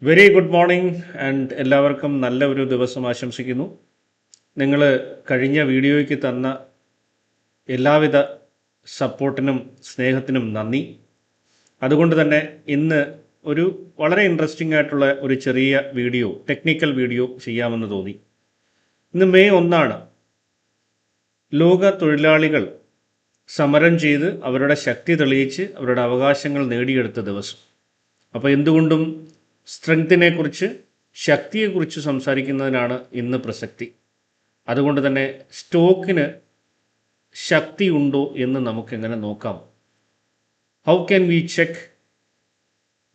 Very good morning and എല്ലാവർക്കും നല്ല ഒരു ദിവസം ആശംസിക്കുന്നു. നിങ്ങൾ കഴിഞ്ഞ വീഡിയോയ്ക്ക് തന്ന എല്ലാവിധ സപ്പോർട്ടിനും സ്നേഹത്തിനും നന്ദി. അതുകൊണ്ട് തന്നെ ഇന്ന് ഒരു വളരെ ഇൻട്രസ്റ്റിംഗ് ആയിട്ടുള്ള ഒരു ചെറിയ വീഡിയോ, ടെക്നിക്കൽ വീഡിയോ ചെയ്യാമെന്ന് തോന്നി. ഇന്ന് മെയ് 1 ലോക തൊഴിലാളികൾ സമരം ചെയ്ത് അവരുടെ ശക്തി തെളിയിച്ച് അവരുടെ അവകാശങ്ങൾ നേടിയെടുത്ത ദിവസം. അപ്പോൾ എന്തുകൊണ്ടും സ്ട്രെങ്തിനെക്കുറിച്ച്, ശക്തിയെക്കുറിച്ച് സംസാരിക്കുന്നതിനാണ് ഇന്ന് പ്രസക്തി. അതുകൊണ്ട് തന്നെ സ്റ്റോക്കിന് ശക്തി ഉണ്ടോ എന്ന് നമുക്കെങ്ങനെ നോക്കാം? How can we check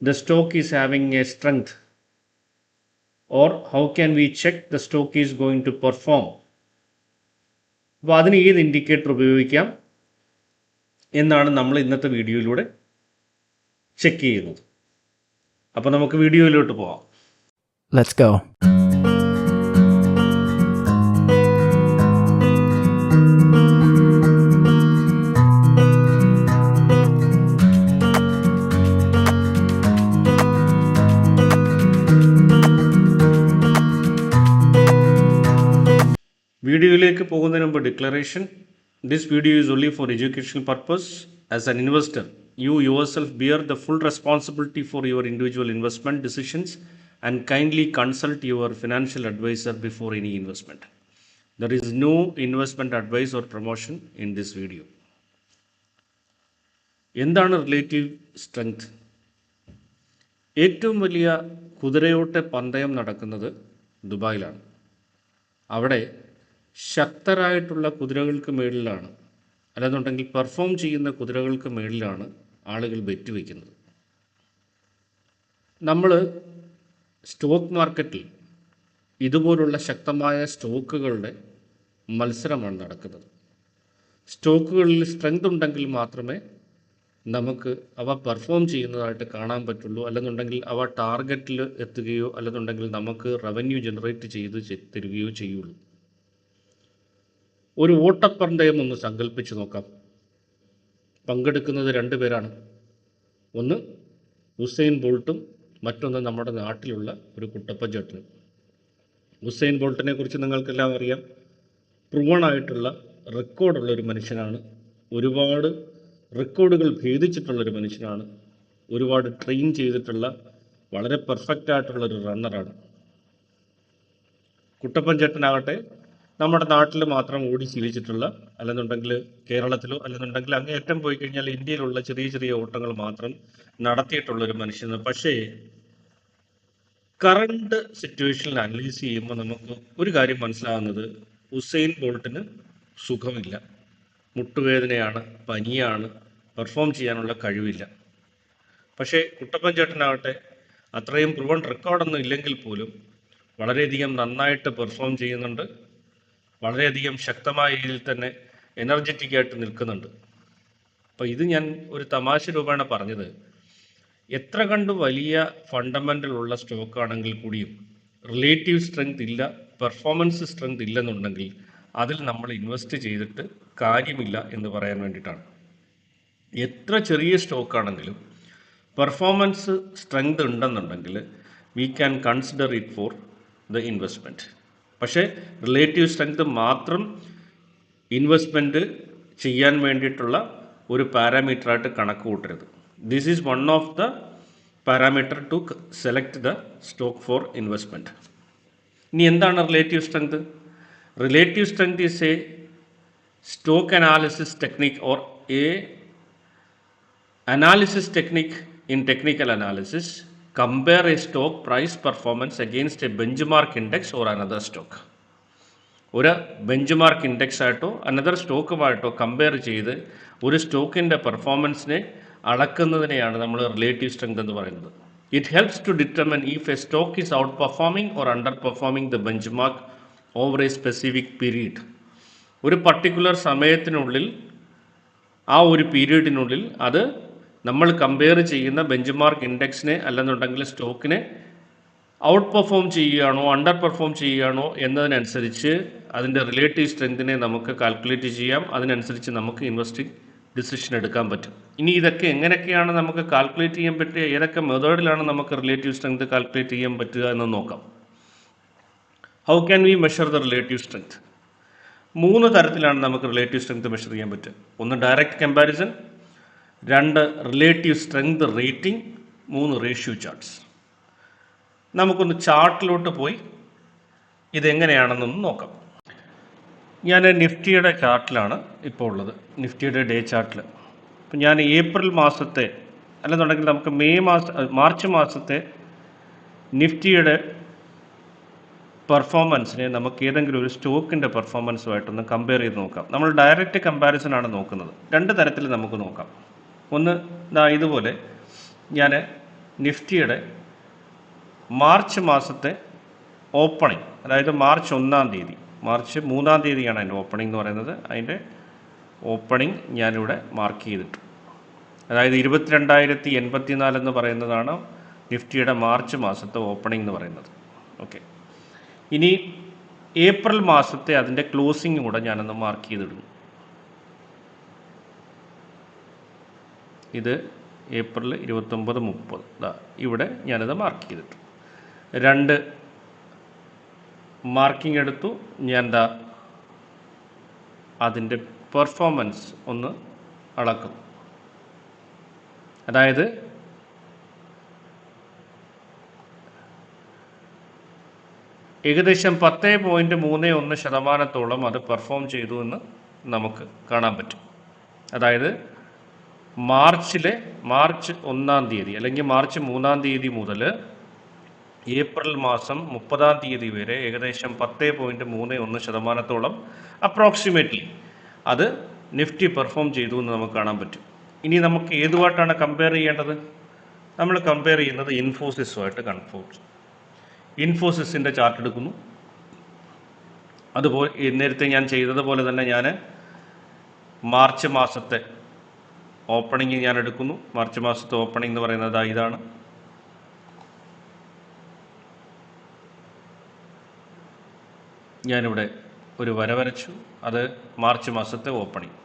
the stock is having a strength, or how can we check the stock is going to perform? അപ്പോൾ അതിന് ഏത് ഇൻഡിക്കേറ്റർ ഉപയോഗിക്കാം എന്നാണ് നമ്മൾ ഇന്നത്തെ വീഡിയോയിലൂടെ ചെക്ക് ചെയ്യുന്നത്. അപ്പോൾ നമുക്ക് വീഡിയോയിലോട്ട് പോകാം. Let's go. വീഡിയോയിലേക്ക് പോകുന്നതിന് മുമ്പ് declaration. This video is only four educational purpose. As an investor, you yourself bear the full responsibility for your individual investment decisions and kindly consult your financial advisor before any investment. There is no investment advice or promotion in this video. എന്താണ് relative strength? ഏറ്റവും വലിയ കുതിരയോട്ട പന്തയം നടക്കുന്നത് ദുബായിലാണ്. അവിടെ ശക്തരായിട്ടുള്ള കുതിരകൾക്ക് മേളിലാണ്, അല്ലെന്നുണ്ടെങ്കിൽ perform ചെയ്യുന്ന കുതിരകൾക്ക് മേളിലാണ് ആളുകൾ bet വയ്ക്കുന്നത്. നമ്മൾ സ്റ്റോക്ക് മാർക്കറ്റിൽ ഇതുപോലുള്ള ശക്തമായ സ്റ്റോക്കുകളുടെ മത്സരമാണ് നടക്കുന്നത്. സ്റ്റോക്കുകളിൽ സ്ട്രെങ്ത് ഉണ്ടെങ്കിൽ മാത്രമേ നമുക്ക് അവ പെർഫോം ചെയ്യുന്നതായിട്ട് കാണാൻ പറ്റുള്ളൂ. അല്ലെന്നുണ്ടെങ്കിൽ അവ ടാർഗറ്റിൽ എത്തുകയോ അല്ലെന്നുണ്ടെങ്കിൽ നമുക്ക് റവന്യൂ ജനറേറ്റ് ചെയ്ത് തരികയോ ചെയ്യുള്ളൂ. ഒരു ഓട്ടപ്പന്തയം ഒന്ന് സങ്കല്പിച്ച് നോക്കാം. പങ്കെടുക്കുന്നത് 2 പേരാണ്. ഒന്ന് ഉസൈൻ ബോൾട്ടും മറ്റൊന്ന് നമ്മുടെ നാട്ടിലുള്ള ഒരു കുട്ടപ്പൻ ചേട്ടനും. ഉസൈൻ ബോൾട്ടിനെ കുറിച്ച് നിങ്ങൾക്കെല്ലാം അറിയാം. പ്രൂവണായിട്ടുള്ള റെക്കോർഡുള്ള ഒരു മനുഷ്യനാണ്. ഒരുപാട് റെക്കോർഡുകൾ ഭേദിച്ചിട്ടുള്ളൊരു മനുഷ്യനാണ്. ഒരുപാട് ട്രെയിൻ ചെയ്തിട്ടുള്ള വളരെ പെർഫെക്റ്റ് ആയിട്ടുള്ളൊരു റണ്ണറാണ്. കുട്ടപ്പൻ ചേട്ടനാകട്ടെ നമ്മുടെ നാട്ടിൽ മാത്രം ഓടി ശീലിച്ചിട്ടുള്ള, അല്ലെന്നുണ്ടെങ്കിൽ കേരളത്തിലോ അല്ലെന്നുണ്ടെങ്കിൽ അങ്ങേയറ്റം പോയി കഴിഞ്ഞാൽ ഇന്ത്യയിലുള്ള ചെറിയ ചെറിയ ഓട്ടങ്ങൾ മാത്രം നടത്തിയിട്ടുള്ളൊരു മനുഷ്യന്. പക്ഷേ കറണ്ട് സിറ്റുവേഷനിൽ അനലൈസ് ചെയ്യുമ്പോൾ നമുക്ക് ഒരു കാര്യം മനസ്സിലാകുന്നത്, ഉസൈൻ ബോൾട്ടിന് സുഖമില്ല, മുട്ടുവേദനയാണ്, പനിയാണ്, പെർഫോം ചെയ്യാനുള്ള കഴിവില്ല. പക്ഷേ കുട്ടപ്പൻ ചേട്ടനാകട്ടെ അത്രയും പ്രൂവൺ റെക്കോർഡൊന്നും ഇല്ലെങ്കിൽ പോലും വളരെയധികം നന്നായിട്ട് പെർഫോം ചെയ്യുന്നുണ്ട്. വളരെയധികം ശക്തമായ രീതിയിൽ തന്നെ എനർജറ്റിക്കായിട്ട് നിൽക്കുന്നുണ്ട്. അപ്പോൾ ഇത് ഞാൻ ഒരു തമാശ രൂപേണ പറഞ്ഞത്, എത്ര കണ്ട് വലിയ ഫണ്ടമെൻ്റൽ ഉള്ള സ്റ്റോക്കാണെങ്കിൽ കൂടിയും റിലേറ്റീവ് സ്ട്രെങ്ത് ഇല്ല, പെർഫോമൻസ് സ്ട്രെങ്ത് ഇല്ലെന്നുണ്ടെങ്കിൽ അതിൽ നമ്മൾ ഇൻവെസ്റ്റ് ചെയ്തിട്ട് കാര്യമില്ല എന്ന് പറയാൻ വേണ്ടിയിട്ടാണ്. എത്ര ചെറിയ സ്റ്റോക്കാണെങ്കിലും പെർഫോമൻസ് സ്ട്രെങ്ത് ഉണ്ടെന്നുണ്ടെങ്കിൽ we can consider it for the investment. പക്ഷേ റിലേറ്റീവ് സ്ട്രെങ്ത് മാത്രം ഇൻവെസ്റ്റ്മെൻറ്റ് ചെയ്യാൻ വേണ്ടിയിട്ടുള്ള ഒരു പാരാമീറ്ററായിട്ട് കണക്ക് കൂട്ടരുത്. This is one of the parameter to select the stock for investment. ഇനി എന്താണ് relative strength? Relative strength is a stock analysis technique or a analysis technique in technical analysis. Compare a stock price performance against a benchmark index or another stock. ഒരു bench mark index ആയിട്ടോ another സ്റ്റോക്കുമായിട്ടോ compare ചെയ്ത് ഒരു സ്റ്റോക്കിൻ്റെ പെർഫോമൻസിനെ അളക്കുന്നതിനെയാണ് നമ്മൾ relative strength എന്ന് പറയുന്നത്. It helps to determine if a stock is out performing or under performing the benchmark over a specific period. ഒരു particular സമയത്തിനുള്ളിൽ, ആ ഒരു പീരീഡിനുള്ളിൽ അത് നമ്മൾ കമ്പയർ ചെയ്യുന്ന ബെഞ്ച് മാർക്ക് ഇൻഡെക്സിനെ അല്ലെന്നുണ്ടെങ്കിൽ സ്റ്റോക്കിനെ ഔട്ട് പെർഫോം ചെയ്യുകയാണോ അണ്ടർ പെർഫോം ചെയ്യുകയാണോ എന്നതിനനുസരിച്ച് അതിൻ്റെ റിലേറ്റീവ് സ്ട്രെങ്തിനെ നമുക്ക് കാൽക്കുലേറ്റ് ചെയ്യാം. അതിനനുസരിച്ച് നമുക്ക് ഇൻവെസ്റ്റ് ഡിസിഷൻ എടുക്കാൻ പറ്റും. ഇനി ഇതൊക്കെ എങ്ങനെയൊക്കെയാണ് നമുക്ക് കാൽക്കുലേറ്റ് ചെയ്യാൻ പറ്റുക, ഏതൊക്കെ മെത്തേഡിലാണ് നമുക്ക് റിലേറ്റീവ് സ്ട്രെങ്ത് കാൽക്കുലേറ്റ് ചെയ്യാൻ പറ്റുക എന്ന് നോക്കാം. How can V measure the relative strength? 3 തരത്തിലാണ് നമുക്ക് റിലേറ്റീവ് സ്ട്രെങ്ത് മെഷർ ചെയ്യാൻ പറ്റുക. ഒന്ന് direct comparison, 2 relative strength rating, 3 ratio charts. നമുക്കൊന്ന് ചാർട്ടിലോട്ട് പോയി ഇതെങ്ങനെയാണെന്നൊന്ന് നോക്കാം. ഞാൻ നിഫ്റ്റിയുടെ ചാർട്ടിലാണ് ഇപ്പോൾ ഉള്ളത്, നിഫ്റ്റിയുടെ ഡേ ചാർട്ടിൽ. അപ്പം ഞാൻ ഏപ്രിൽ മാസത്തെ അല്ലെന്നുണ്ടെങ്കിൽ നമുക്ക് മാർച്ച് മാസത്തെ നിഫ്റ്റിയുടെ പെർഫോമൻസിനെ നമുക്ക് ഏതെങ്കിലും ഒരു സ്റ്റോക്കിൻ്റെ പെർഫോമൻസുമായിട്ടൊന്ന് കമ്പയർ ചെയ്ത് നോക്കാം. നമ്മൾ ഡയറക്റ്റ് കമ്പാരിസൺ ആണ് നോക്കുന്നത്. 2 തരത്തിൽ നമുക്ക് നോക്കാം. ഒന്ന് ഇതുപോലെ ഞാൻ നിഫ്റ്റിയുടെ മാർച്ച് മാസത്തെ ഓപ്പണിംഗ്, അതായത് മാർച്ച് 1-ാം തീയതി, മാർച്ച് 3-ാം തീയതിയാണ് അതിൻ്റെ ഓപ്പണിംഗ് എന്ന് പറയുന്നത്. അതിൻ്റെ ഓപ്പണിംഗ് ഞാനിവിടെ മാർക്ക് ചെയ്തിട്ടു. അതായത് 22,084 എന്ന് പറയുന്നതാണ് നിഫ്റ്റിയുടെ മാർച്ച് മാസത്തെ ഓപ്പണിംഗ് എന്ന് പറയുന്നത്. ഓക്കെ, ഇനി ഏപ്രിൽ മാസത്തെ അതിൻ്റെ ക്ലോസിംഗ് കൂടെ ഞാനൊന്ന് മാർക്ക് ചെയ്തിടുന്നു. ഇത് ഏപ്രിൽ 29, 30 ഇവിടെ ഞാനത് മാർക്ക് ചെയ്തിട്ടു. 2 മാർക്കിംഗ് എടുത്തു. ഞാൻ അതിൻ്റെ പെർഫോമൻസ് ഒന്ന് അളക്കും. അതായത് ഏകദേശം 10.31% അത് പെർഫോം ചെയ്തു എന്ന് നമുക്ക് കാണാൻ പറ്റും. അതായത് മാർച്ച് 1-ാം തീയതി അല്ലെങ്കിൽ മാർച്ച് 3-ാം തീയതി മുതൽ ഏപ്രിൽ മാസം 30-ാം തീയതി വരെ ഏകദേശം 10.31% അപ്രോക്സിമേറ്റ്ലി അത് നിഫ്റ്റി പെർഫോം ചെയ്തു എന്ന് നമുക്ക് കാണാൻ പറ്റും. ഇനി നമുക്ക് ഏതുമായിട്ടാണ് കമ്പയർ ചെയ്യേണ്ടത്? നമ്മൾ കമ്പയർ ചെയ്യുന്നത് ഇൻഫോസിസുമായിട്ട്. ഇൻഫോസിസിൻ്റെ ചാർട്ട് എടുക്കുന്നു. അതുപോലെ നേരത്തെ ഞാൻ ചെയ്തതുപോലെ തന്നെ ഞാൻ മാർച്ച് മാസത്തെ ഓപ്പണിംഗ് ഞാൻ എടുക്കുന്നു. മാർച്ച് മാസത്തെ ഓപ്പണിംഗ് എന്ന് പറയുന്നത് ഇതാണ്. ഞാനിവിടെ ഒരു വര വരച്ചു. അത് മാർച്ച് മാസത്തെ ഓപ്പണിംഗ്.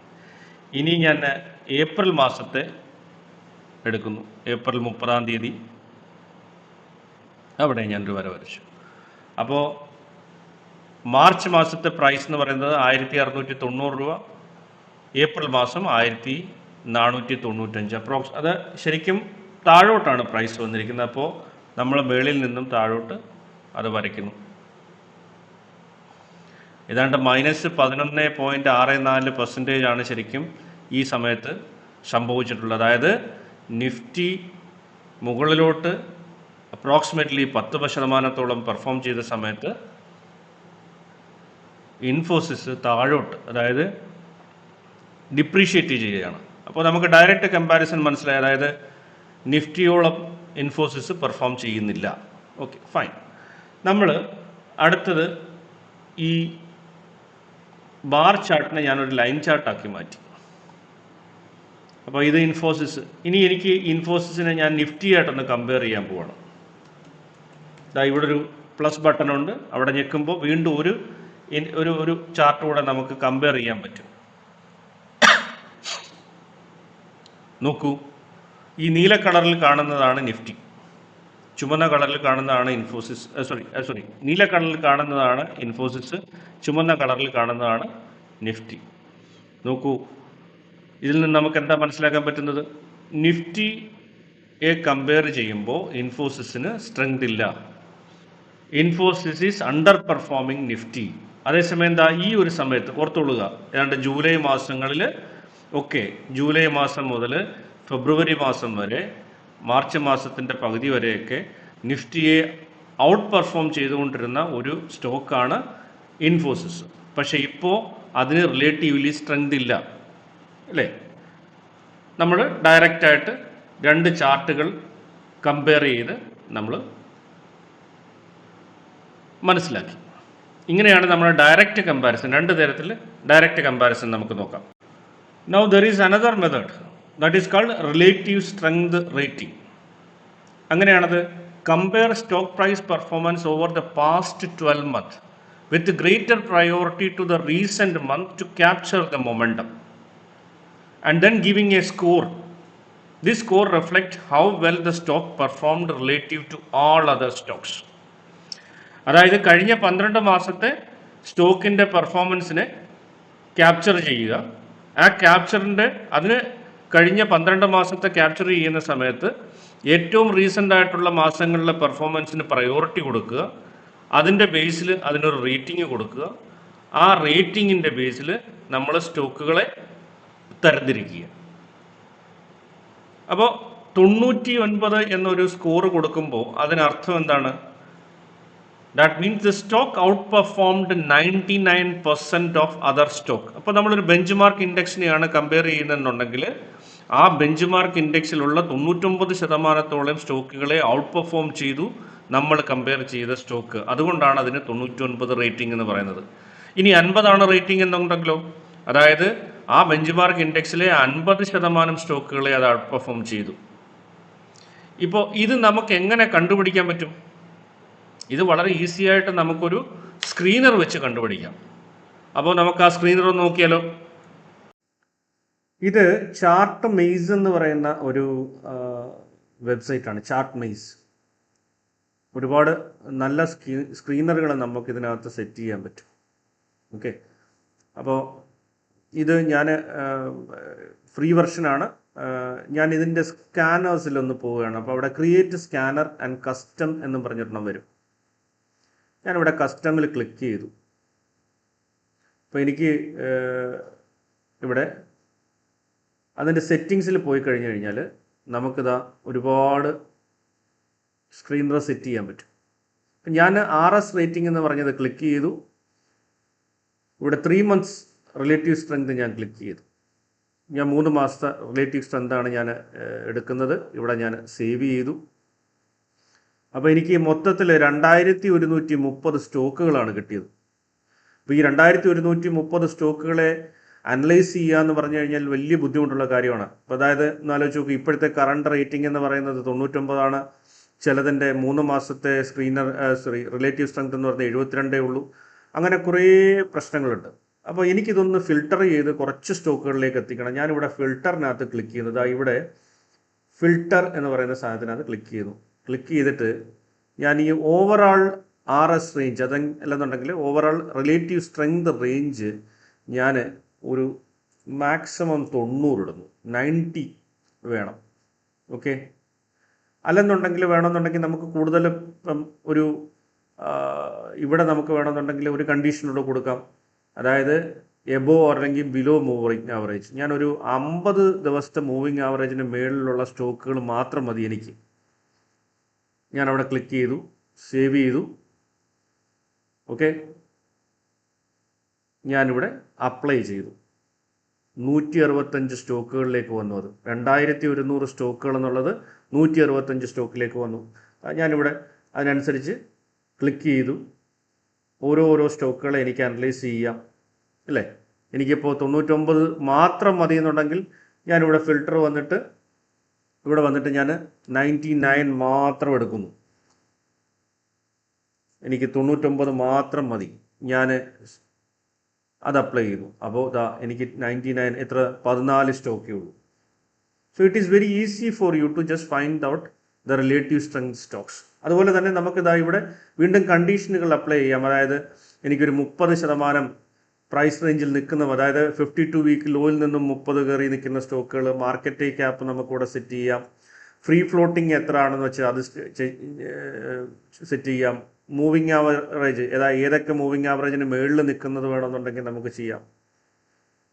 ഇനി ഞാൻ ഏപ്രിൽ മാസത്തെ എടുക്കുന്നു. ഏപ്രിൽ 30-ാം തീയതി അവിടെ ഞാനൊരു വര വരച്ചു. അപ്പോൾ മാർച്ച് മാസത്തെ പ്രൈസ് എന്ന് പറയുന്നത് 1,690 രൂപ, ഏപ്രിൽ മാസം 1,495 അപ്രോക്സ്. അത് ശരിക്കും താഴോട്ടാണ് പ്രൈസ് വന്നിരിക്കുന്നത്. അപ്പോൾ നമ്മൾ മേളിൽ നിന്നും താഴോട്ട് അത് വരയ്ക്കുന്നു. ഏതാണ്ട് -11.64% ശരിക്കും ഈ സമയത്ത് സംഭവിച്ചിട്ടുള്ളത്. അതായത് നിഫ്റ്റി മുകളിലോട്ട് അപ്രോക്സിമേറ്റ്ലി 10% പെർഫോം ചെയ്ത സമയത്ത് ഇൻഫോസിസ് താഴോട്ട്, അതായത് ഡിപ്രീഷിയേറ്റ് ചെയ്യുകയാണ്. അപ്പോൾ നമുക്ക് ഡയറക്റ്റ് കമ്പാരിസൺ മനസ്സിലായി. അതായത് നിഫ്റ്റിയോളം ഇൻഫോസിസ് പെർഫോം ചെയ്യുന്നില്ല. Okay, fine. നമ്മൾ അടുത്തത് ഈ ബാർ ചാർട്ടിനെ ഞാനൊരു ലൈൻ ചാർട്ടാക്കി മാറ്റി. അപ്പോൾ ഇത് ഇൻഫോസിസ്. ഇനി എനിക്ക് ഇൻഫോസിസിനെ ഞാൻ നിഫ്റ്റിയായിട്ടൊന്ന് കമ്പയർ ചെയ്യാൻ പോവാണ്. ഇവിടെ ഒരു പ്ലസ് ബട്ടൺ ഉണ്ട്. അവിടെ ഞെക്കുമ്പോൾ വീണ്ടും ഒരു ചാർട്ട് കൂടെ നമുക്ക് കമ്പയർ ചെയ്യാൻ പറ്റും. നോക്കൂ, ഈ നീല കളറിൽ കാണുന്നതാണ് നിഫ്റ്റി, ചുമന്ന കളറിൽ കാണുന്നതാണ് ഇൻഫോസിസ്. നീല കളറിൽ കാണുന്നതാണ് ഇൻഫോസിസ്, ചുമന്ന കളറിൽ കാണുന്നതാണ് നിഫ്റ്റി. നോക്കൂ, ഇതിൽ നിന്ന് നമുക്ക് എന്താ മനസ്സിലാക്കാൻ പറ്റുന്നത്? നിഫ്റ്റിയെ കമ്പയർ ചെയ്യുമ്പോൾ ഇൻഫോസിസിന് സ്ട്രെങ്ത് ഇല്ല. Infosys is under performing Nifty. അതേസമയം ഈ ഒരു സമയത്ത് ഓർത്തുകൊള്ളുക, ഏതാണ്ട് ജൂലൈ മാസങ്ങളിൽ ജൂലൈ മാസം മുതൽ ഫെബ്രുവരി മാസം വരെ, മാർച്ച് മാസത്തിൻ്റെ പകുതി വരെയൊക്കെ നിഫ്റ്റിയെ ഔട്ട് പെർഫോം ചെയ്തുകൊണ്ടിരുന്ന ഒരു സ്റ്റോക്കാണ് ഇൻഫോസിസ്. പക്ഷേ ഇപ്പോൾ അതിന് റിലേറ്റീവ്ലി സ്ട്രെങ്ത് ഇല്ല, അല്ലേ? നമ്മൾ ഡയറക്റ്റായിട്ട് 2 ചാർട്ടുകൾ കമ്പയർ ചെയ്ത് നമ്മൾ മനസ്സിലാക്കി. ഇങ്ങനെയാണ് നമ്മൾ ഡയറക്റ്റ് കമ്പാരിസൺ, 2 തരത്തിൽ ഡയറക്റ്റ് കമ്പാരിസൺ നമുക്ക് നോക്കാം. Now there is another method that is called relative strength rating. അങ്ങനെയാണത് compare stock price performance over the past 12 months with greater priority to the recent month to capture the momentum. and then giving a score. This score reflects how well the stock performed relative to all other stocks. അതായത് കഴിഞ്ഞ 12 മാസത്തെ സ്റ്റോക്കിൻ്റെ പെർഫോമൻസിനെ capture ചെയ്യുക. ആ ക്യാപ്ചറിൻ്റെ അതിന് കഴിഞ്ഞ 12 മാസത്തെ capture ചെയ്യുന്ന സമയത്ത് ഏറ്റവും റീസെൻ്റ് ആയിട്ടുള്ള മാസങ്ങളിലെ പെർഫോമൻസിന് പ്രയോറിറ്റി കൊടുക്കുക. അതിൻ്റെ ബേസിൽ അതിനൊരു റേറ്റിംഗ് കൊടുക്കുക. ആ റേറ്റിങ്ങിൻ്റെ ബേസിൽ നമ്മൾ സ്റ്റോക്കുകളെ തരംതിരിക്കുക. അപ്പോൾ 99 എന്നൊരു സ്കോർ കൊടുക്കുമ്പോൾ അതിനർത്ഥം എന്താണ്? That means the stock out performed 99% of other stock. അപ്പോൾ നമ്മളൊരു ബെഞ്ച് മാർക്ക് ഇൻഡെക്സിനെയാണ് കമ്പയർ ചെയ്യുന്നതെന്നുണ്ടെങ്കിൽ ആ ബെഞ്ച് മാർക്ക് ഇൻഡെക്സിലുള്ള 99% സ്റ്റോക്കുകളെ ഔട്ട് പെർഫോം ചെയ്തു നമ്മൾ കമ്പയർ ചെയ്ത സ്റ്റോക്ക്. അതുകൊണ്ടാണ് അതിന് 99 റേറ്റിംഗ് എന്ന് പറയുന്നത്. ഇനി 50 റേറ്റിംഗ് എന്നുണ്ടെങ്കിലോ, അതായത് ആ ബെഞ്ച് മാർക്ക് ഇൻഡെക്സിലെ 50% സ്റ്റോക്കുകളെ അത് ഔട്ട് പെർഫോം ചെയ്തു. ഇപ്പോൾ ഇത് നമുക്ക് എങ്ങനെ കണ്ടുപിടിക്കാൻ പറ്റും? ഇത് വളരെ ഈസി ആയിട്ട് നമുക്കൊരു സ്ക്രീനർ വെച്ച് കണ്ടുപിടിക്കാം. അപ്പോൾ നമുക്ക് ആ സ്ക്രീനർ ഒന്ന് നോക്കിയാലോ. ഇത് ചാർട്ട് മെയ്സ് എന്ന് പറയുന്ന ഒരു വെബ്സൈറ്റാണ്. ചാർട്ട് മെയ്സ് ഒരുപാട് നല്ല സ്ക്രീനറുകൾ നമുക്ക് ഇതിനകത്ത് സെറ്റ് ചെയ്യാൻ പറ്റും. ഓക്കെ, അപ്പോൾ ഇത് ഞാൻ ഫ്രീ വെർഷനാണ്. ഞാൻ ഇതിൻ്റെ സ്കാനേഴ്സിലൊന്ന് പോവുകയാണ്. അപ്പോൾ അവിടെ ക്രിയേറ്റ് സ്കാനർ ആൻഡ് കസ്റ്റം എന്ന് പറഞ്ഞിടണം വരും. ഞാനിവിടെ കസ്റ്റമിൽ ക്ലിക്ക് ചെയ്തു. അപ്പോൾ എനിക്ക് ഇവിടെ അതിൻ്റെ സെറ്റിങ്സിൽ പോയി കഴിഞ്ഞ് കഴിഞ്ഞാൽ നമുക്കിതാ ഒരുപാട് സ്ക്രീനർ സെറ്റ് ചെയ്യാൻ പറ്റും. ഞാൻ RS റേറ്റിംഗ് എന്ന് പറഞ്ഞത് ക്ലിക്ക് ചെയ്തു. ഇവിടെ 3 months റിലേറ്റീവ് സ്ട്രെങ്ത് ഞാൻ ക്ലിക്ക് ചെയ്തു. ഞാൻ 3 മാസത്തെ റിലേറ്റീവ് സ്ട്രെങ്താണ് ഞാൻ എടുക്കുന്നത്. ഇവിടെ ഞാൻ സേവ് ചെയ്തു. അപ്പോൾ എനിക്ക് മൊത്തത്തിൽ 2130 സ്റ്റോക്കുകളാണ് കിട്ടിയത്. അപ്പോൾ ഈ 2130 സ്റ്റോക്കുകളെ അനലൈസ് ചെയ്യുക എന്ന് പറഞ്ഞു കഴിഞ്ഞാൽ വലിയ ബുദ്ധിമുട്ടുള്ള കാര്യമാണ്. അപ്പോൾ അതായത് എന്നാലോചിച്ച് നോക്കുക, ഇപ്പോഴത്തെ കറണ്ട് റേറ്റിംഗ് എന്ന് പറയുന്നത് 99 ചിലതിൻ്റെ 3 മാസത്തെ റിലേറ്റീവ് സ്ട്രെങ്ത് എന്ന് പറഞ്ഞാൽ 72 ഉള്ളൂ. അങ്ങനെ കുറേ പ്രശ്നങ്ങളുണ്ട്. അപ്പോൾ എനിക്കിതൊന്ന് ഫിൽട്ടർ ചെയ്ത് കുറച്ച് സ്റ്റോക്കുകളിലേക്ക് എത്തിക്കണം. ഞാനിവിടെ ഫിൽട്ടറിനകത്ത് ക്ലിക്ക് ചെയ്യുന്നത്, ഇവിടെ ഫിൽട്ടർ എന്ന് പറയുന്ന സാധനത്തിനകത്ത് ക്ലിക്ക് ചെയ്തിട്ട് ഞാൻ ഈ ഓവറാൾ RS റേഞ്ച് അതല്ലെന്നുണ്ടെങ്കിൽ ഓവറാൾ റിലേറ്റീവ് സ്ട്രെങ്ത് റേഞ്ച് ഞാൻ ഒരു മാക്സിമം 90 ഇടുന്നു. 90 വേണം. ഓക്കെ, അല്ലെന്നുണ്ടെങ്കിൽ വേണമെന്നുണ്ടെങ്കിൽ നമുക്ക് കൂടുതൽ ഇപ്പം ഒരു ഇവിടെ നമുക്ക് വേണമെന്നുണ്ടെങ്കിൽ ഒരു കണ്ടീഷനോട് കൊടുക്കാം. അതായത് എബോ അല്ലെങ്കിൽ ബിലോ മൂവിങ് ആവറേജ്. ഞാനൊരു 50 ദിവസത്തെ മൂവിങ് ആവറേജിന് മേളിലുള്ള സ്റ്റോക്കുകൾ മാത്രം മതി എനിക്ക്. ഞാനവിടെ ക്ലിക്ക് ചെയ്തു, സേവ് ചെയ്തു. ഓക്കെ, ഞാനിവിടെ അപ്ലൈ ചെയ്തു. 165 സ്റ്റോക്കുകളിലേക്ക് വന്നു. അത് 2100 സ്റ്റോക്കുകൾ എന്നുള്ളത് 165 സ്റ്റോക്കിലേക്ക് വന്നു. ഞാനിവിടെ അതിനനുസരിച്ച് ക്ലിക്ക് ചെയ്തു. ഓരോ സ്റ്റോക്കുകളെ എനിക്ക് അനലൈസ് ചെയ്യാം അല്ലേ. എനിക്കിപ്പോൾ 99 മാത്രം മതി എന്നുണ്ടെങ്കിൽ ഞാനിവിടെ ഫിൽട്ടർ ഇവിടെ വന്നിട്ട് ഞാൻ 99 മാത്രം എടുക്കുന്നു. എനിക്ക് 99 മാത്രം മതി. ഞാൻ അത് അപ്ലൈ ചെയ്യുന്നു. അപ്പോൾ എനിക്ക് 99 എത്ര 14 സ്റ്റോക്കേ ഉള്ളൂ. So it is very easy for you to just find out the relative strength stocks. അതുപോലെ തന്നെ നമുക്കിതാ ഇവിടെ വീണ്ടും കണ്ടീഷനുകൾ അപ്ലൈ ചെയ്യാം. അതായത് എനിക്കൊരു 30% പ്രൈസ് റേഞ്ചിൽ നിൽക്കുന്ന, അതായത് 52 വീക്ക് ലോയിൽ നിന്നും 30 കയറി നിൽക്കുന്ന സ്റ്റോക്കുകൾ, മാർക്കറ്റ് ക്യാപ്പ് നമുക്കിവിടെ സെറ്റ് ചെയ്യാം. ഫ്രീ ഫ്ലോട്ടിങ് എത്ര ആണെന്ന് വെച്ചാൽ അത് സെറ്റ് ചെയ്യാം. മൂവിങ് ആവറേജ് ഏതൊക്കെ മൂവിങ് ആവറേജിന് മുകളിൽ നിൽക്കുന്നത് വേണമെന്നുണ്ടെങ്കിൽ നമുക്ക് ചെയ്യാം.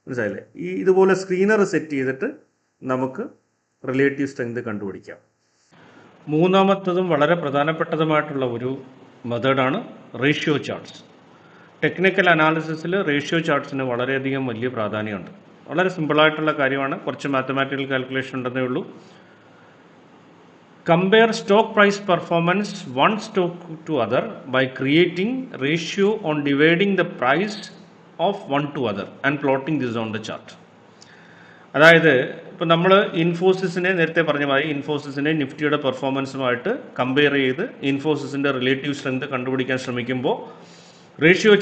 മനസ്സിലായില്ലേ? ഇതുപോലെ സ്ക്രീനർ സെറ്റ് ചെയ്തിട്ട് നമുക്ക് റിലേറ്റീവ് സ്ട്രെങ്ത് കണ്ടുപിടിക്കാം. മൂന്നാമത്തതും വളരെ പ്രധാനപ്പെട്ടതുമായിട്ടുള്ള ഒരു മെത്തേഡാണ് റേഷ്യോ ചാർട്ട്സ്. ടെക്നിക്കൽ അനാലിസിസിൽ റേഷ്യോ ചാർട്ട്സിന് വളരെയധികം വലിയ പ്രാധാന്യമുണ്ട്. വളരെ സിമ്പിളായിട്ടുള്ള കാര്യമാണ്. കുറച്ച് മാത്തമാറ്റിക്കൽ കാൽക്കുലേഷൻ ഉണ്ടെന്നേ ഉള്ളൂ. Compare stock price performance one stock to other by creating ratio on dividing the price of one to other and plotting this on the chart. അതായത് ഇപ്പോൾ നമ്മൾ ഇൻഫോസിസിനെ നേരത്തെ പറഞ്ഞ മാതിരി ഇൻഫോസിസിനെ നിഫ്റ്റിയുടെ പെർഫോമൻസുമായിട്ട് കമ്പയർ ചെയ്ത് ഇൻഫോസിസിൻ്റെ റിലേറ്റീവ് സ്ട്രെങ്ത് കണ്ടുപിടിക്കാൻ ശ്രമിക്കുമ്പോൾ റേഷ്യോ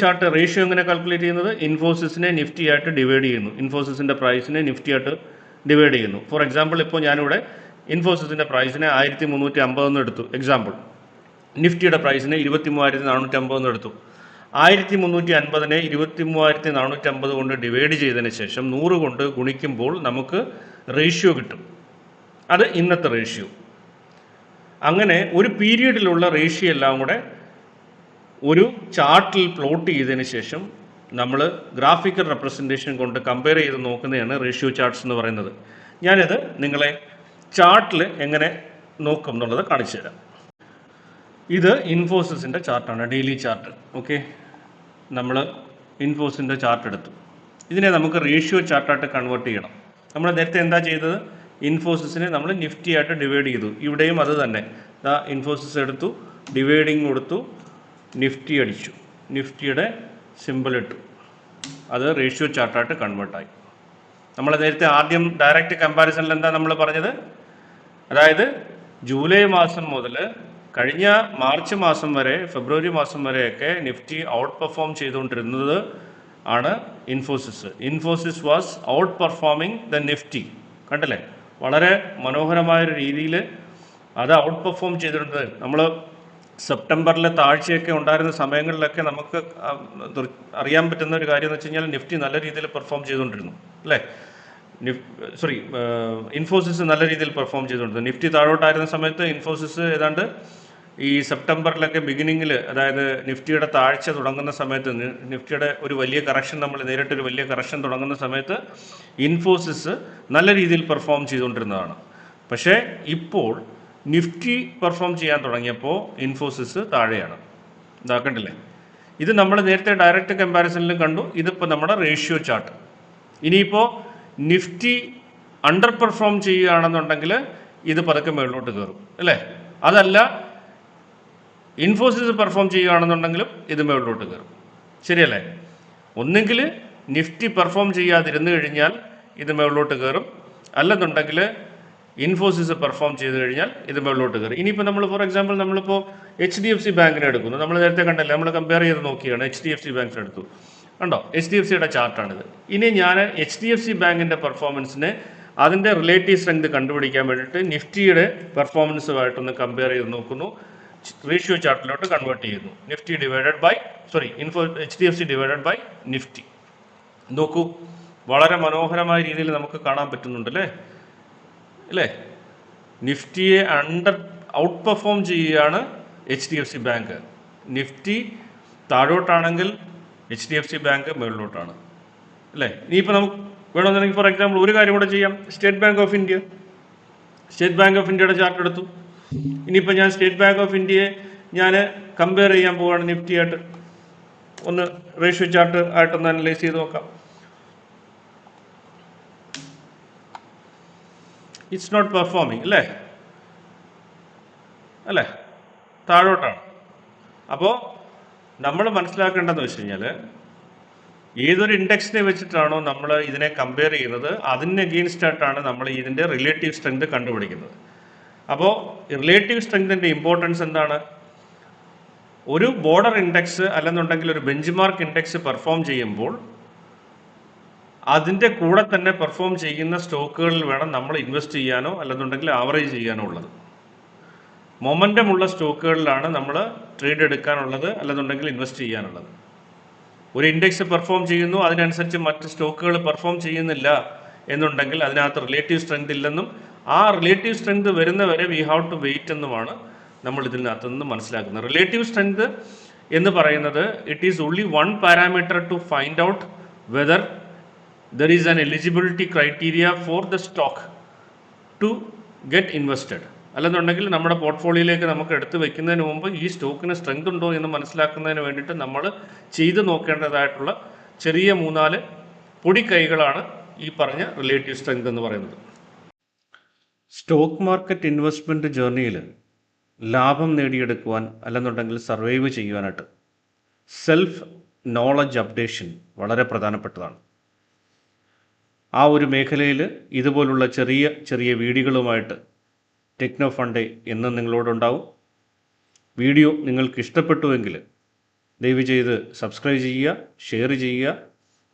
എങ്ങനെ കാൽക്കുലേറ്റ് ചെയ്യുന്നത്? ഇൻഫോസിസിനെ നിഫ്റ്റിയായിട്ട് ഡിവൈഡ് ചെയ്യുന്നു. ഇൻഫോസിസിൻ്റെ പ്രൈസിനെ നിഫ്റ്റിയായിട്ട് ഡിവൈഡ് ചെയ്യുന്നു. ഫോർ എക്സാമ്പിൾ ഇപ്പോൾ ഞാനിവിടെ ഇൻഫോസിസിൻ്റെ പ്രൈസിനെ 1350 എടുത്തു എക്സാമ്പിൾ. നിഫ്റ്റിയുടെ പ്രൈസിനെ 23,450 എടുത്തു. 1350 23,450 കൊണ്ട് ഡിവൈഡ് ചെയ്തതിന് ശേഷം 100 കൊണ്ട് ഗുണിക്കുമ്പോൾ നമുക്ക് റേഷ്യോ കിട്ടും. അത് ഇന്നത്തെ റേഷ്യോ. അങ്ങനെ ഒരു പീരീഡിലുള്ള റേഷ്യോ എല്ലാം കൂടെ ഒരു ചാർട്ടിൽ പ്ലോട്ട് ചെയ്തതിന് ശേഷം നമ്മൾ ഗ്രാഫിക്കൽ റെപ്രസെൻറ്റേഷൻ കൊണ്ട് കമ്പയർ ചെയ്ത് നോക്കുന്നതാണ് റേഷ്യോ ചാർട്ട്സ് എന്ന് പറയുന്നത്. ഞാനിത് നിങ്ങളെ ചാർട്ടിൽ എങ്ങനെ നോക്കും എന്നുള്ളത് കാണിച്ചു തരാം. ഇത് ഇൻഫോസിസിൻ്റെ ചാർട്ടാണ്, ഡെയിലി ചാർട്ട്. ഓക്കെ, നമ്മൾ ഇൻഫോസിൻ്റെ ചാർട്ട് എടുത്തു. ഇതിനെ നമുക്ക് റേഷ്യോ ചാർട്ടായിട്ട് കൺവേർട്ട് ചെയ്യണം. നമ്മൾ നേരത്തെ എന്താ ചെയ്തത്? ഇൻഫോസിസിനെ നമ്മൾ നിഫ്റ്റി ആയിട്ട് ഡിവൈഡ് ചെയ്തു. ഇവിടെയും അത് തന്നെ. ഇൻഫോസിസ് എടുത്തു, ഡിവൈഡിങ് കൊടുത്തു, നിഫ്റ്റി അടിച്ചു, നിഫ്റ്റിയുടെ സിമ്പിൾ ഇട്ടു. അത് റേഷ്യോ ചാർട്ടായിട്ട് കൺവേർട്ടായി. നമ്മൾ നേരത്തെ ആദ്യം ഡയറക്റ്റ് കമ്പാരിസണിൽ എന്താ നമ്മൾ പറഞ്ഞത്? അതായത് ജൂലൈ മാസം മുതൽ കഴിഞ്ഞ മാർച്ച് മാസം വരെ, ഫെബ്രുവരി മാസം വരെയൊക്കെ നിഫ്റ്റി ഔട്ട് പെർഫോം ചെയ്തുകൊണ്ടിരുന്നത് ആണ് Infosys. Infosys was out performing the Nifty. കണ്ടില്ലേ? വളരെ മനോഹരമായൊരു രീതിയിൽ അത് ഔട്ട് പെർഫോം ചെയ്തിട്ടുണ്ട്. നമ്മൾ സെപ്റ്റംബറിലെ താഴ്ചയൊക്കെ ഉണ്ടായിരുന്ന സമയങ്ങളിലൊക്കെ നമുക്ക് അറിയാൻ പറ്റുന്ന ഒരു കാര്യം എന്ന് വെച്ച് കഴിഞ്ഞാൽ നിഫ്റ്റി നല്ല രീതിയിൽ പെർഫോം ചെയ്തുകൊണ്ടിരുന്നു, അല്ലേ? ഇൻഫോസിസ് നല്ല രീതിയിൽ പെർഫോം ചെയ്തുകൊണ്ടിരുന്നു. നിഫ്റ്റി താഴോട്ടായിരുന്ന സമയത്ത് ഇൻഫോസിസ് ഏതാണ്ട് ഈ സെപ്റ്റംബറിലൊക്കെ ബിഗിനിങ്ങിൽ, അതായത് നിഫ്റ്റിയുടെ താഴ്ച തുടങ്ങുന്ന സമയത്ത്, നിഫ്റ്റിയുടെ ഒരു വലിയ കറക്ഷൻ, നമ്മൾ നേരിട്ടൊരു വലിയ കറക്ഷൻ തുടങ്ങുന്ന സമയത്ത് ഇൻഫോസിസ് നല്ല രീതിയിൽ പെർഫോം ചെയ്തുകൊണ്ടിരുന്നതാണ്. പക്ഷേ ഇപ്പോൾ നിഫ്റ്റി പെർഫോം ചെയ്യാൻ തുടങ്ങിയപ്പോൾ ഇൻഫോസിസ് താഴെയാണ്. ഇതാക്കണ്ടില്ലേ? ഇത് നമ്മൾ നേരത്തെ ഡയറക്റ്റ് കമ്പാരിസണിലും കണ്ടു. ഇതിപ്പോൾ നമ്മുടെ റേഷ്യോ ചാർട്ട്. ഇനിയിപ്പോൾ നിഫ്റ്റി അണ്ടർ പെർഫോം ചെയ്യുകയാണെന്നുണ്ടെങ്കിൽ ഇത് പതുക്കെ മുകളിലോട്ട് കയറും, അല്ലേ? അതല്ല, ഇൻഫോസിസ് പെർഫോം ചെയ്യുകയാണെന്നുണ്ടെങ്കിലും ഇത് മുകളിലോട്ട് കയറും. ശരിയല്ലേ? ഒന്നെങ്കിൽ നിഫ്റ്റി പെർഫോം ചെയ്യാതിരുന്നു കഴിഞ്ഞാൽ ഇത് മുകളിലോട്ട് കയറും, അല്ലെന്നുണ്ടെങ്കിൽ ഇൻഫോസിസ് പെർഫോം ചെയ്ത് കഴിഞ്ഞാൽ ഇത് മുകളിലോട്ട് കയറും. ഇനിയിപ്പോൾ നമ്മൾ ഫോർ എക്സാമ്പിൾ നമ്മളിപ്പോൾ HDFC ബാങ്കിനെ എടുക്കുന്നു. നമ്മൾ നേരത്തെ കണ്ടല്ലേ, നമ്മൾ കമ്പയർ ചെയ്ത് നോക്കിയാണ്. HDFC ബാങ്കിനെ എടുത്തു, കണ്ടോ? HDFCയുടെ ചാർട്ടാണിത്. ഇനി ഞാൻ HDFC ബാങ്കിൻ്റെ പെർഫോമൻസിനെ അതിൻ്റെ റിലേറ്റീവ് സ്ട്രെങ്ത് കണ്ടുപിടിക്കാൻ വേണ്ടിയിട്ട് നിഫ്റ്റിയുടെ പെർഫോമൻസുമായിട്ടൊന്ന് കമ്പയർ ചെയ്ത് നോക്കുന്നു. റേഷ്യോ ചാർട്ടിലോട്ട് കൺവേർട്ട് ചെയ്യുന്നു. Nifty divided by HDFC divided by Nifty. നോക്കൂ, വളരെ മനോഹരമായ രീതിയിൽ നമുക്ക് കാണാൻ പറ്റുന്നുണ്ട്, അല്ലേ? നിഫ്റ്റിയെ ഔട്ട് പെർഫോം ചെയ്യുകയാണ് HDFC ബാങ്ക്. നിഫ്റ്റി താഴോട്ടാണെങ്കിൽ HDFC ബാങ്ക് മുകളിലോട്ടാണ്, അല്ലേ? ഇനിയിപ്പോൾ നമുക്ക് വേണമെന്നുണ്ടെങ്കിൽ ഫോർ എക്സാമ്പിൾ ഒരു കാര്യം കൂടെ ചെയ്യാം. സ്റ്റേറ്റ് ബാങ്ക് ഓഫ് ഇന്ത്യയുടെ ചാർട്ട് എടുത്തു. ഇനിയിപ്പോൾ ഞാൻ സ്റ്റേറ്റ് ബാങ്ക് ഓഫ് ഇന്ത്യയെ ഞാൻ കമ്പയർ ചെയ്യാൻ പോവുകയാണ് നിഫ്റ്റിയായിട്ട്. ഒന്ന് റേഷ്യോ ചാർട്ട് ആയിട്ടൊന്ന് അനലൈസ് ചെയ്ത് നോക്കാം. ഇറ്റ്സ് നോട്ട് പെർഫോമിങ്, അല്ലേ? താഴോട്ടാണ്. അപ്പോൾ നമ്മൾ മനസ്സിലാക്കേണ്ടതെന്ന് വെച്ച് കഴിഞ്ഞാൽ ഏതൊരു ഇൻഡെക്സിനെ വെച്ചിട്ടാണോ നമ്മൾ ഇതിനെ കമ്പയർ ചെയ്യുന്നത്, അതിന് അഗെയിൻസ്റ്റ് ആയിട്ടാണ് നമ്മൾ ഇതിൻ്റെ റിലേറ്റീവ് സ്ട്രെങ്ത് കണ്ടുപിടിക്കുന്നത്. അപ്പോൾ റിലേറ്റീവ് സ്ട്രെങ്തിൻ്റെ ഇമ്പോർട്ടൻസ് എന്താണ്? ഒരു ബോർഡർ ഇൻഡെക്സ് അല്ലെന്നുണ്ടെങ്കിൽ ഒരു ബെഞ്ച് മാർക്ക് ഇൻഡെക്സ് പെർഫോം ചെയ്യുമ്പോൾ അതിൻ്റെ കൂടെ തന്നെ പെർഫോം ചെയ്യുന്ന സ്റ്റോക്കുകളിൽ വേണം നമ്മൾ ഇൻവെസ്റ്റ് ചെയ്യാനോ അല്ലെന്നുണ്ടെങ്കിൽ ആവറേജ് ചെയ്യാനോ ഉള്ളത്. മൊമെൻറ്റം ഉള്ള സ്റ്റോക്കുകളിലാണ് നമ്മൾ ട്രേഡ് എടുക്കാനുള്ളത് അല്ലെന്നുണ്ടെങ്കിൽ ഇൻവെസ്റ്റ് ചെയ്യാനുള്ളത്. ഒരു ഇൻഡെക്സ് പെർഫോം ചെയ്യുന്നു, അതിനനുസരിച്ച് മറ്റ് സ്റ്റോക്കുകൾ പെർഫോം ചെയ്യുന്നില്ല എന്നുണ്ടെങ്കിൽ അതിനകത്ത് റിലേറ്റീവ് സ്ട്രെങ്ത് ഇല്ലെന്നും ആ റിലേറ്റീവ് സ്ട്രെങ്ത് വരുന്നവരെ വി ഹാവ് ടു വെയിറ്റ് എന്നുമാണ് നമ്മൾ ഇതിനകത്ത് നിന്ന് മനസ്സിലാക്കുന്നത്. റിലേറ്റീവ് സ്ട്രെങ്ത് എന്ന് പറയുന്നത് it is only one parameter to find out whether there is an eligibility criteria for the stock to get invested. അല്ലെന്നുണ്ടെങ്കിൽ നമ്മുടെ പോർട്ട്ഫോളിയോയിലേക്ക് നമുക്ക് എടുത്ത് വെക്കുന്നതിന് മുമ്പ് ഈ സ്റ്റോക്കിന് സ്ട്രെങ്ത് ഉണ്ടോ എന്ന് മനസ്സിലാക്കുന്നതിന് വേണ്ടിയിട്ട് നമ്മൾ ചെയ്ത് നോക്കേണ്ടതായിട്ടുള്ള ചെറിയ 3-4 പൊടിക്കൈകളാണ് ഈ പറഞ്ഞ റിലേറ്റീവ് സ്ട്രെങ്ത് എന്ന് പറയുന്നത്. സ്റ്റോക്ക് മാർക്കറ്റ് ഇൻവെസ്റ്റ്മെൻറ്റ് ജേർണിയിൽ ലാഭം നേടിയെടുക്കുവാൻ അല്ലെന്നുണ്ടെങ്കിൽ സർവൈവ് ചെയ്യുവാനായിട്ട് സെൽഫ് നോളജ് അപ്ഡേഷൻ വളരെ പ്രധാനപ്പെട്ടതാണ്. ആ ഒരു മേഖലയിൽ ഇതുപോലുള്ള ചെറിയ ചെറിയ വീഡിയോകളുമായിട്ട് ടെക്നോ ഫണ്ട് എന്നും നിങ്ങളോടുണ്ടാവും. വീഡിയോ നിങ്ങൾക്ക് ഇഷ്ടപ്പെട്ടുവെങ്കിൽ ദയവ് ചെയ്ത് സബ്സ്ക്രൈബ് ചെയ്യുക, ഷെയർ ചെയ്യുക,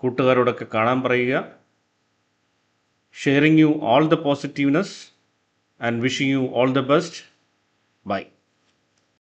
കൂട്ടുകാരോടൊക്കെ കാണാൻ പറയുക. sharing you all the positiveness and wishing you all the best. Bye.